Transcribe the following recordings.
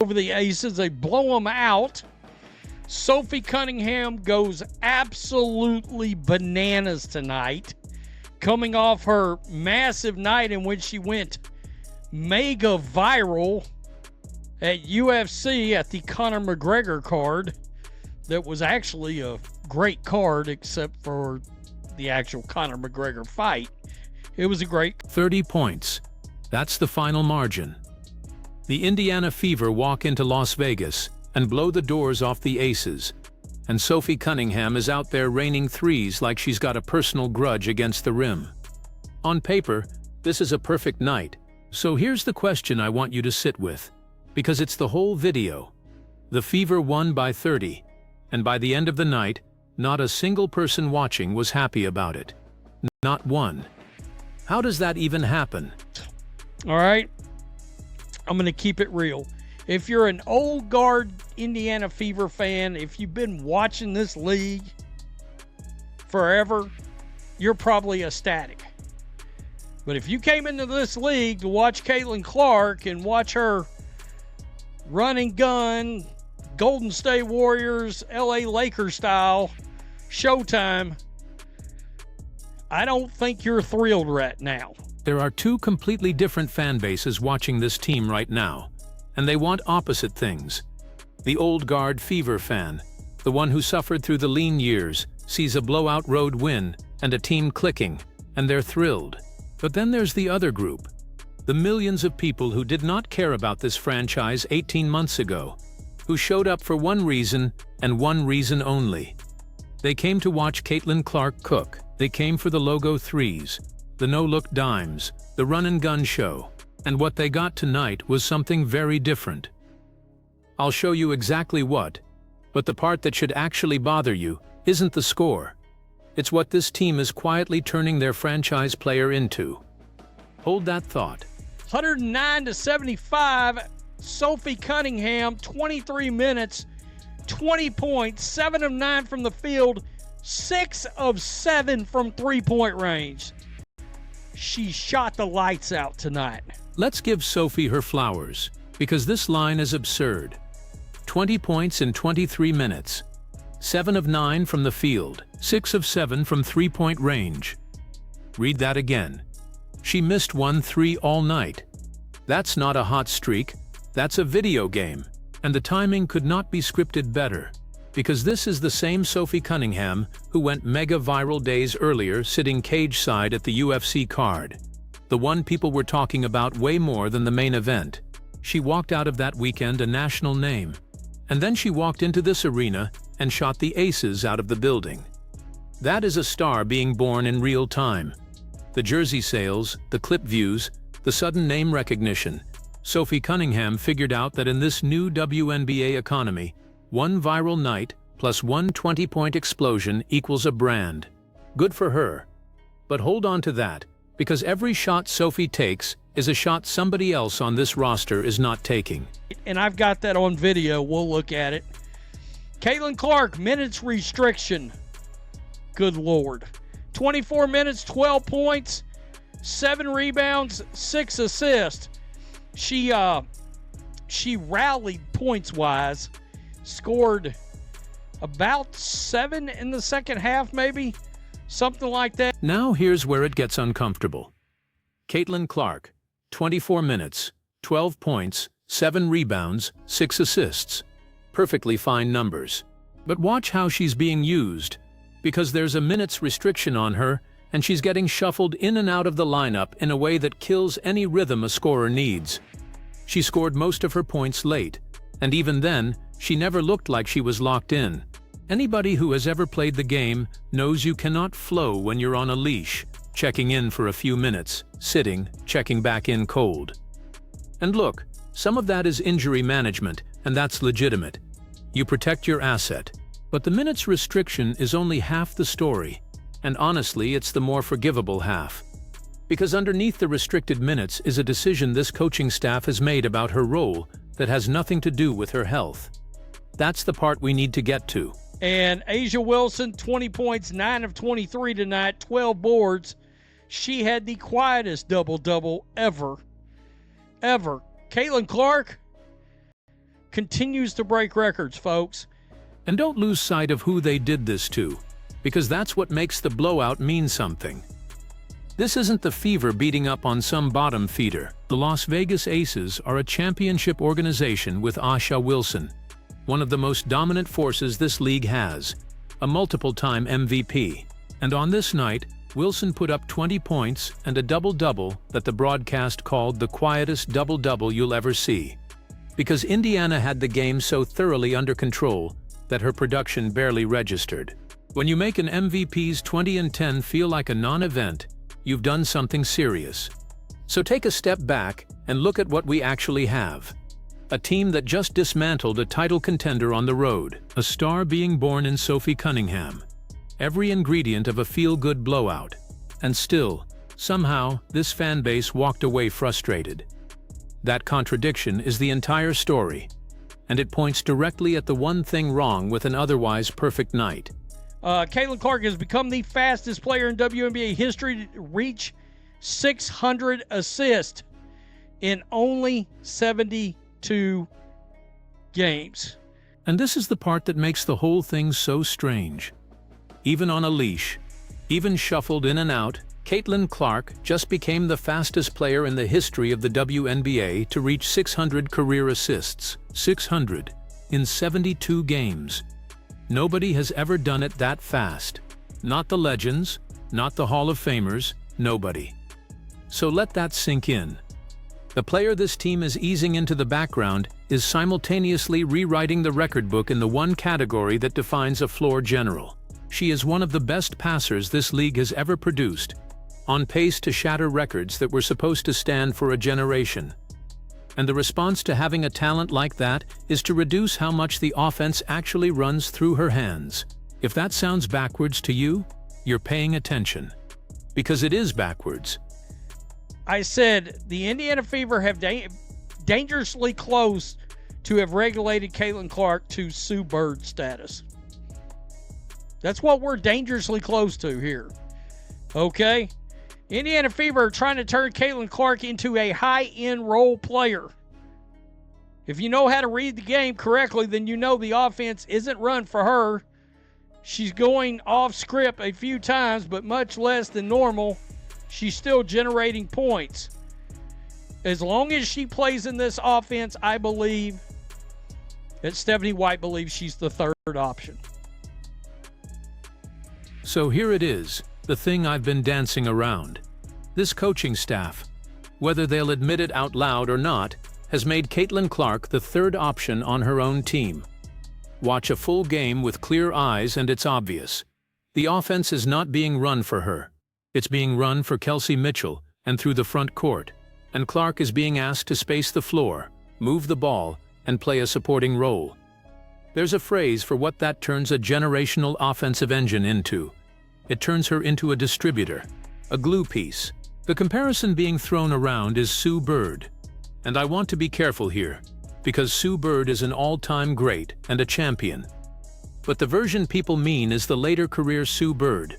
over the Aces. They blow them out. Sophie Cunningham goes absolutely bananas tonight, coming off her massive night in which she went mega viral at UFC at the Conor McGregor card. That was actually a great card except for the actual Conor McGregor fight. It was a great 30 points. That's the final margin. The Indiana Fever walk into Las Vegas and blow the doors off the Aces, and Sophie Cunningham is out there raining threes like she's got a personal grudge against the rim. On paper, this is a perfect night, so here's the question I want you to sit with, because it's the whole video. The Fever won by 30, and by the end of the night, not a single person watching was happy about it. Not one. How does that even happen? All right, I'm going to keep it real. If you're an old guard Indiana Fever fan, if you've been watching this league forever, you're probably ecstatic. But if you came into this league to watch Caitlin Clark and watch her run and gun, Golden State Warriors, LA Lakers style, Showtime, I don't think you're thrilled right now. There are two completely different fan bases watching this team right now, and they want opposite things. The old guard Fever fan, the one who suffered through the lean years, sees a blowout road win and a team clicking, and they're thrilled. But then there's the other group, the millions of people who did not care about this franchise 18 months ago, who showed up for one reason and one reason only. They came to watch Caitlin Clark cook. They came for the logo threes, the no-look dimes, the run-and-gun show. And what they got tonight was something very different. I'll show you exactly what, but the part that should actually bother you isn't the score. It's what this team is quietly turning their franchise player into. Hold that thought. 109-75, Sophie Cunningham, 23 minutes, 20 points, 7 of 9 from the field, 6 of 7 from three-point range. She shot the lights out tonight. Let's give Sophie her flowers, because this line is absurd. 20 points in 23 minutes. 7 of 9 from the field, 6 of 7 from three-point range. Read that again. She missed 1 3 all night. That's not a hot streak, that's a video game, and the timing could not be scripted better, because this is the same Sophie Cunningham who went mega viral days earlier sitting cage-side at the UFC card. The one people were talking about way more than the main event. She walked out of that weekend a national name. And then she walked into this arena and shot the Aces out of the building. That is a star being born in real time. The jersey sales, the clip views, the sudden name recognition. Sophie Cunningham figured out that in this new WNBA economy, one viral night plus one 20-point explosion equals a brand. Good for her. But hold on to that, because every shot Sophie takes is a shot somebody else on this roster is not taking. And I've got that on video. We'll look at it. Caitlin Clark, minutes restriction. Good Lord. 24 minutes, 12 points, 7 rebounds, 6 assists. She rallied points-wise, scored about 7 in the second half, maybe, something like that. Now here's where it gets uncomfortable. Caitlin Clark, 24 minutes, 12 points, 7 rebounds, 6 assists. Perfectly fine numbers. But watch how she's being used, because there's a minutes restriction on her, and she's getting shuffled in and out of the lineup in a way that kills any rhythm a scorer needs. She scored most of her points late, and even then, she never looked like she was locked in. Anybody who has ever played the game knows you cannot flow when you're on a leash, checking in for a few minutes, sitting, checking back in cold. And look, some of that is injury management, and that's legitimate. You protect your asset. But the minutes restriction is only half the story, and honestly, it's the more forgivable half. Because underneath the restricted minutes is a decision this coaching staff has made about her role that has nothing to do with her health. That's the part we need to get to. And Asia Wilson, 20 points, 9 of 23 tonight, 12 boards. She had the quietest double-double ever. Caitlin Clark, continues to break records, folks. And don't lose sight of who they did this to, because that's what makes the blowout mean something. This isn't the Fever beating up on some bottom feeder. The Las Vegas Aces are a championship organization with Asha Wilson, one of the most dominant forces this league has, a multiple-time MVP. And on this night, Wilson put up 20 points and a double-double that the broadcast called the quietest double-double you'll ever see. Because Indiana had the game so thoroughly under control that her production barely registered. When you make an MVP's 20 and 10 feel like a non-event, you've done something serious. So take a step back and look at what we actually have. A team that just dismantled a title contender on the road, a star being born in Sophie Cunningham. Every ingredient of a feel-good blowout. And still, somehow, this fan base walked away frustrated. That contradiction is the entire story, and it points directly at the one thing wrong with an otherwise perfect night. Caitlin Clark has become the fastest player in WNBA history to reach 600 assists in only 72 games. And this is the part that makes the whole thing so strange. Even on a leash, even shuffled in and out, Caitlin Clark just became the fastest player in the history of the WNBA to reach 600 career assists. 600 in 72 games. Nobody has ever done it that fast. Not the legends, not the Hall of Famers, nobody. So let that sink in. The player this team is easing into the background is simultaneously rewriting the record book in the one category that defines a floor general. She is one of the best passers this league has ever produced, on pace to shatter records that were supposed to stand for a generation. And the response to having a talent like that is to reduce how much the offense actually runs through her hands. If that sounds backwards to you, you're paying attention. Because it is backwards. I said the Indiana Fever have dangerously close to have regulated Caitlin Clark to Sue Bird status. That's what we're dangerously close to here. Okay? Indiana Fever are trying to turn Caitlin Clark into a high-end role player. If you know how to read the game correctly, then you know the offense isn't run for her. She's going off script a few times, but much less than normal. She's still generating points. As long as she plays in this offense, I believe that Stephanie White believes she's the third option. So here it is, the thing I've been dancing around. This coaching staff, whether they'll admit it out loud or not, has made Caitlin Clark the third option on her own team. Watch a full game with clear eyes and it's obvious. The offense is not being run for her. It's being run for Kelsey Mitchell and through the front court. And Clark is being asked to space the floor, move the ball, and play a supporting role. There's a phrase for what that turns a generational offensive engine into. It turns her into a distributor, a glue piece. The comparison being thrown around is Sue Bird. And I want to be careful here, because Sue Bird is an all-time great and a champion. But the version people mean is the later career Sue Bird,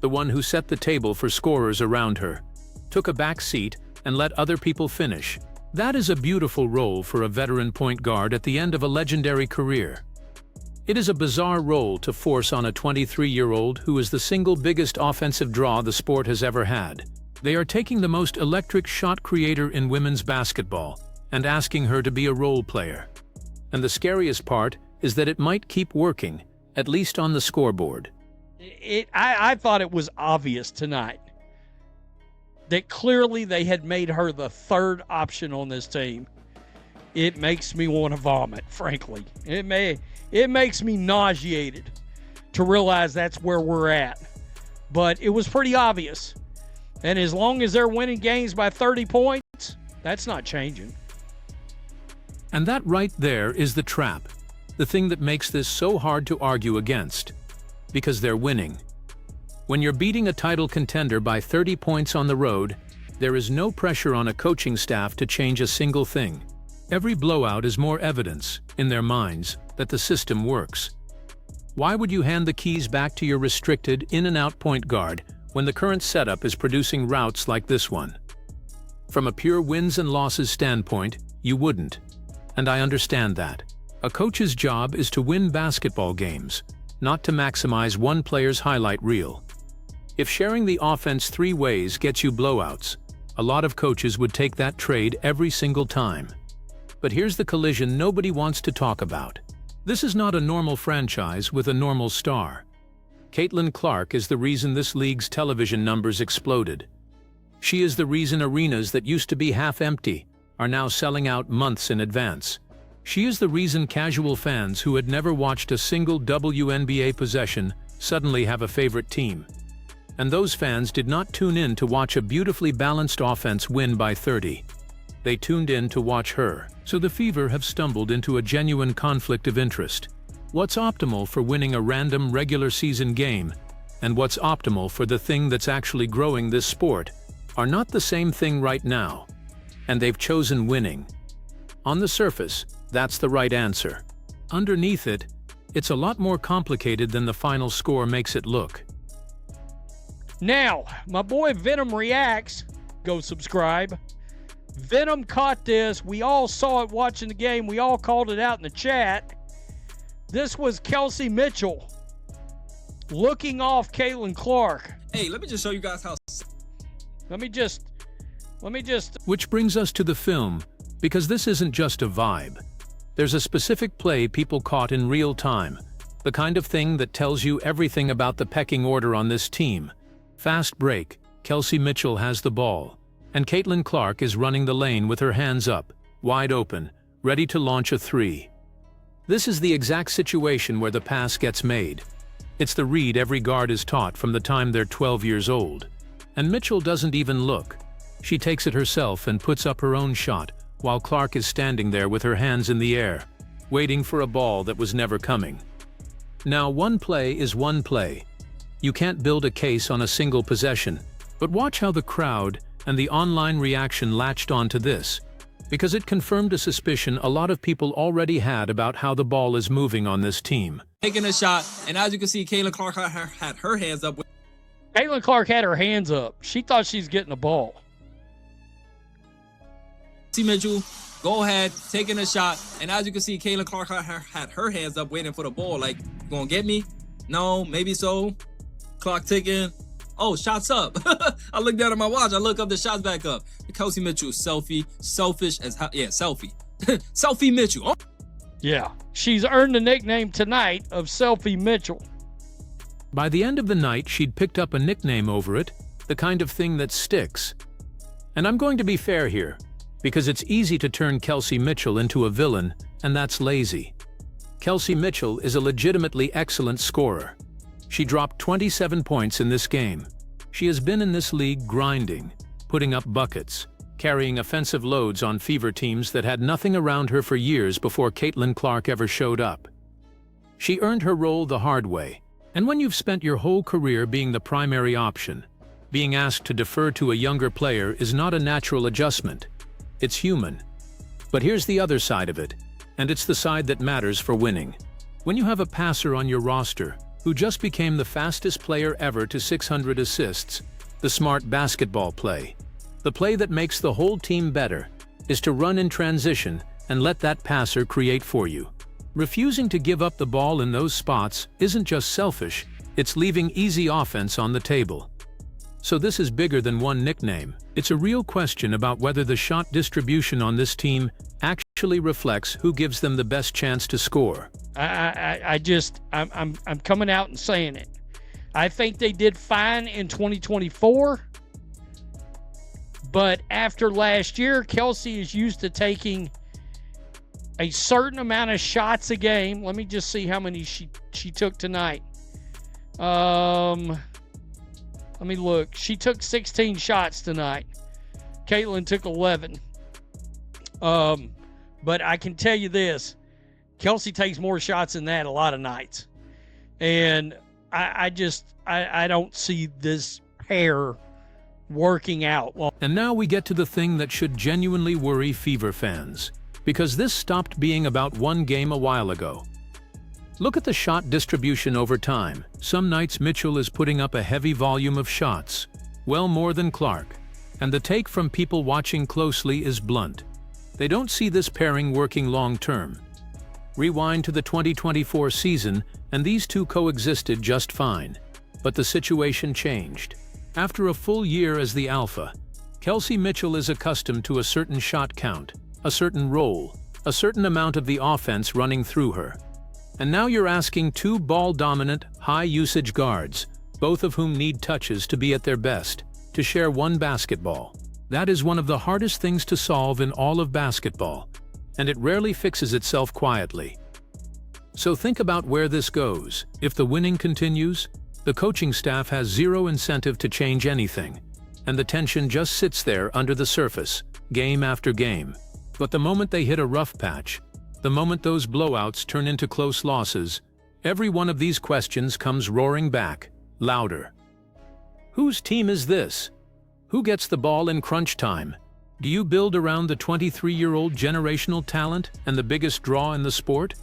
the one who set the table for scorers around her, took a back seat and let other people finish. That is a beautiful role for a veteran point guard at the end of a legendary career. It is a bizarre role to force on a 23-year-old who is the single biggest offensive draw the sport has ever had. They are taking the most electric shot creator in women's basketball and asking her to be a role player. And the scariest part is that it might keep working, at least on the scoreboard. I thought it was obvious tonight that clearly they had made her the third option on this team. It makes me want to vomit, frankly. It makes me nauseated to realize that's where we're at. But it was pretty obvious. And as long as they're winning games by 30 points, that's not changing. And that right there is the trap, the thing that makes this so hard to argue against. Because they're winning. When you're beating a title contender by 30 points on the road, there is no pressure on a coaching staff to change a single thing. Every blowout is more evidence, in their minds, that the system works. Why would you hand the keys back to your restricted in-and-out point guard when the current setup is producing routes like this one? From a pure wins and losses standpoint, you wouldn't. And I understand that. A coach's job is to win basketball games, not to maximize one player's highlight reel. If sharing the offense 3 ways gets you blowouts, a lot of coaches would take that trade every single time. But here's the collision nobody wants to talk about. This is not a normal franchise with a normal star. Caitlin Clark is the reason this league's television numbers exploded. She is the reason arenas that used to be half empty are now selling out months in advance. She is the reason casual fans who had never watched a single WNBA possession suddenly have a favorite team. And those fans did not tune in to watch a beautifully balanced offense win by 30. They tuned in to watch her. So the Fever have stumbled into a genuine conflict of interest. What's optimal for winning a random regular season game, and what's optimal for the thing that's actually growing this sport, are not the same thing right now. And they've chosen winning. On the surface, that's the right answer. Underneath it, it's a lot more complicated than the final score makes it look. Now, my boy Venom Reacts, go subscribe. Venom caught this. We all saw it watching the game. We all called it out in the chat. This was Kelsey Mitchell looking off Caitlin Clark. Hey, let me just show you guys how. Let me just. Which brings us to the film, because this isn't just a vibe. There's a specific play people caught in real time, the kind of thing that tells you everything about the pecking order on this team. Fast break, Kelsey Mitchell has the ball, and Caitlin Clark is running the lane with her hands up, wide open, ready to launch a 3. This is the exact situation where the pass gets made. It's the read every guard is taught from the time they're 12 years old. And Mitchell doesn't even look. She takes it herself and puts up her own shot, while Clark is standing there with her hands in the air, waiting for a ball that was never coming. Now, one play is one play. You can't build a case on a single possession, but watch how the crowd and the online reaction latched onto this, because it confirmed a suspicion a lot of people already had about how the ball is moving on this team. Taking a shot, and as you can see, Caitlin Clark had her hands up. Caitlin Clark had her hands up. She thought she's getting the ball. See Mitchell, go ahead, taking a shot, and as you can see, Caitlin Clark had her hands up waiting for the ball. Like, you gonna get me? No, maybe so. Clock ticking. Oh, shots up. I look down at my watch. I look up, the shots back up. Kelsey Mitchell, selfish as hell. Yeah, selfie. Selfie Mitchell. Oh. Yeah, she's earned the nickname tonight of Selfie Mitchell. By the end of the night, she'd picked up a nickname over it, the kind of thing that sticks. And I'm going to be fair here, because it's easy to turn Kelsey Mitchell into a villain, and that's lazy. Kelsey Mitchell is a legitimately excellent scorer. She dropped 27 points in this game. She has been in this league grinding, putting up buckets, carrying offensive loads on Fever teams that had nothing around her for years before Caitlin Clark ever showed up. She earned her role the hard way, and when you've spent your whole career being the primary option, being asked to defer to a younger player is not a natural adjustment. It's human. But here's the other side of it, and it's the side that matters for winning. When you have a passer on your roster who just became the fastest player ever to 600 assists, the smart basketball play, the play that makes the whole team better, is to run in transition and let that passer create for you. Refusing to give up the ball in those spots isn't just selfish, it's leaving easy offense on the table. So this is bigger than one nickname. It's a real question about whether the shot distribution on this team actually reflects who gives them the best chance to score. I'm coming out and saying it. I think they did fine in 2024, but after last year, Kelsey is used to taking a certain amount of shots a game. Let me just see how many she took tonight. Let me look. She took 16 shots tonight. Caitlin took 11. But I can tell you this. Kelsey takes more shots than that a lot of nights. And I don't see this pair working out well. And now we get to the thing that should genuinely worry Fever fans, because this stopped being about one game a while ago. Look at the shot distribution over time. Some nights Mitchell is putting up a heavy volume of shots, well more than Clark, and the take from people watching closely is blunt. They don't see this pairing working long term. Rewind to the 2024 season, and these two coexisted just fine. But the situation changed. After a full year as the alpha, Kelsey Mitchell is accustomed to a certain shot count, a certain role, a certain amount of the offense running through her. And now you're asking two ball-dominant, high-usage guards, both of whom need touches to be at their best, to share one basketball. That is one of the hardest things to solve in all of basketball, and it rarely fixes itself quietly. So think about where this goes. If the winning continues, the coaching staff has zero incentive to change anything, and the tension just sits there under the surface, game after game. But the moment they hit a rough patch, the moment those blowouts turn into close losses, every one of these questions comes roaring back, louder. Whose team is this? Who gets the ball in crunch time? Do you build around the 23-year-old generational talent and the biggest draw in the sport?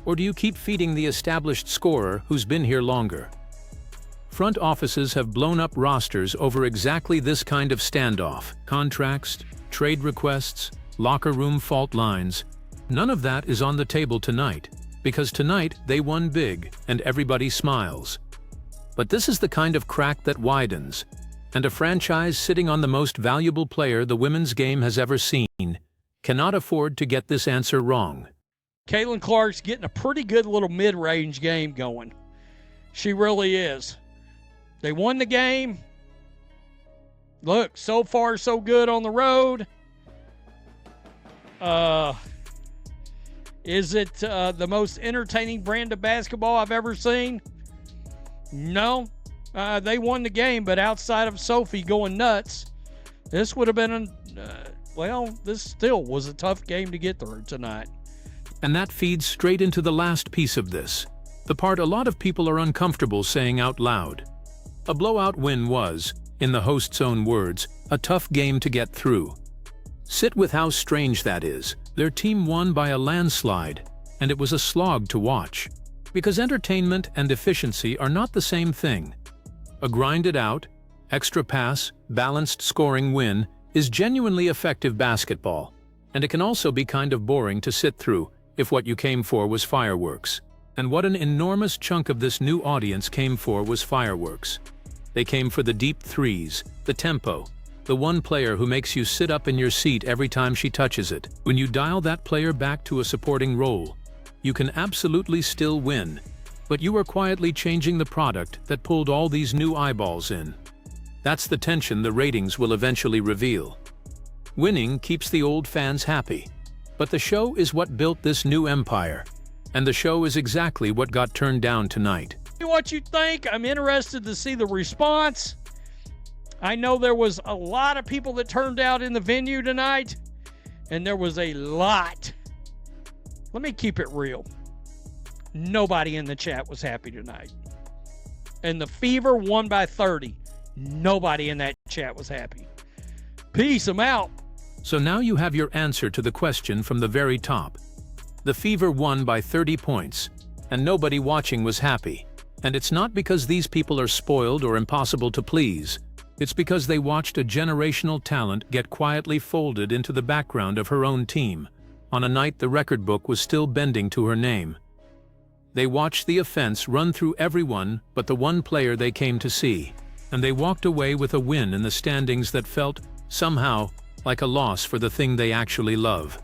Or do you keep feeding the established scorer who's been here longer? Front offices have blown up rosters over exactly this kind of standoff. Contracts, trade requests, locker room fault lines. None of that is on the table tonight, because tonight they won big and everybody smiles. But this is the kind of crack that widens, and a franchise sitting on the most valuable player the women's game has ever seen cannot afford to get this answer wrong. Caitlin Clark's getting a pretty good little mid-range game going. She really is. They won the game. Look, so far so good on the road. Is it the most entertaining brand of basketball I've ever seen? No. They won the game, but outside of Sophie going nuts, this would have been, this still was a tough game to get through tonight. And that feeds straight into the last piece of this, the part a lot of people are uncomfortable saying out loud. A blowout win was, in the host's own words, a tough game to get through. Sit with how strange that is. Their team won by a landslide, and it was a slog to watch. Because entertainment and efficiency are not the same thing. A grinded-out, extra pass, balanced scoring win is genuinely effective basketball, and it can also be kind of boring to sit through if what you came for was fireworks. And what an enormous chunk of this new audience came for was fireworks. They came for the deep threes, the tempo, the one player who makes you sit up in your seat every time she touches it. When you dial that player back to a supporting role, you can absolutely still win, but you are quietly changing the product that pulled all these new eyeballs in. That's the tension the ratings will eventually reveal. Winning keeps the old fans happy, but the show is what built this new empire, and the show is exactly what got turned down tonight. What you think? I'm interested to see the response. I know there was a lot of people that turned out in the venue tonight, and there was a lot. Let me keep it real. Nobody in the chat was happy tonight. And the Fever won by 30. Nobody in that chat was happy. Peace, I'm out. So now you have your answer to the question from the very top. The Fever won by 30 points, and nobody watching was happy. And it's not because these people are spoiled or impossible to please. It's because they watched a generational talent get quietly folded into the background of her own team, on a night the record book was still bending to her name. They watched the offense run through everyone but the one player they came to see, and they walked away with a win in the standings that felt, somehow, like a loss for the thing they actually love.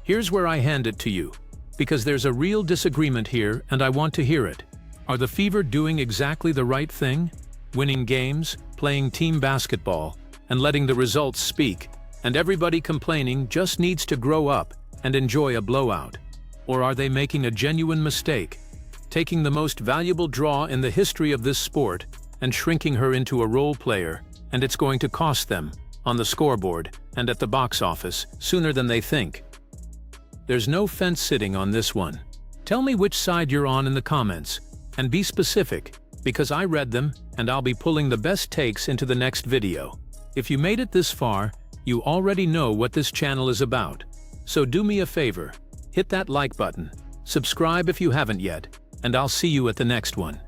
Here's where I hand it to you, because there's a real disagreement here and I want to hear it. Are the Fever doing exactly the right thing? Winning games, playing team basketball, and letting the results speak, and everybody complaining just needs to grow up and enjoy a blowout? Or are they making a genuine mistake, taking the most valuable draw in the history of this sport and shrinking her into a role player, and it's going to cost them, on the scoreboard and at the box office, sooner than they think? There's no fence sitting on this one. Tell me which side you're on in the comments, and be specific, because I read them and I'll be pulling the best takes into the next video. If you made it this far, you already know what this channel is about. So do me a favor, hit that like button, subscribe if you haven't yet, and I'll see you at the next one.